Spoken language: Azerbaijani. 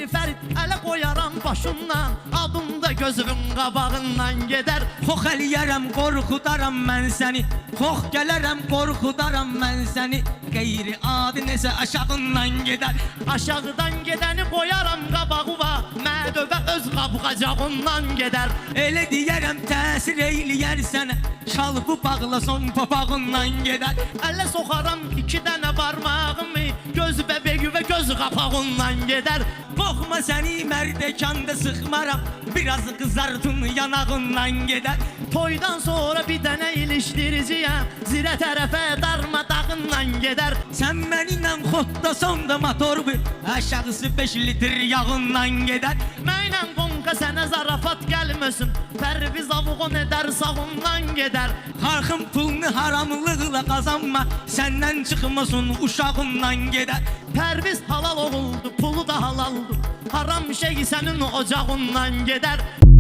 bir fərid ələ qoyaram başımdan, adımda gözümün qabağından gedər. Xox eləyərəm, qorxudaram mən səni, xox gələrəm, qorxudaram mən səni. Qeyri adi necə aşağından gedər. Aşağıdan gedəni qoyaram qabağıva, mədöbə öz qabğacağından gedər. Elə deyərəm, təsir eyləyər sənə, şalbu bağlason papağından gedər. Ələ soxaram 2 dənə barmağımı, göz bəbəyi və göz qapağından gedər. Qorxma səni mərdəkanda sıxmaram, biraz qızartın yanağından gedər. Toydan sonra bir dənə ilişdiriciyəm, zirə tərəfə darmadağından gedər. Sən mənimlə xotdasan da motor bir, aşağısı 5 litr yağından gedər. Mənlə qonqa sənə zarafat gəlməsin, Pərviz avuğun edər sağından gedər. Xalqın pulunu haramlıqla qazanma, səndən çıxmasın uşağından gedər. Pərviz halal oğuldu, pulu da halaldı, haram şey sənin ocağından gedər.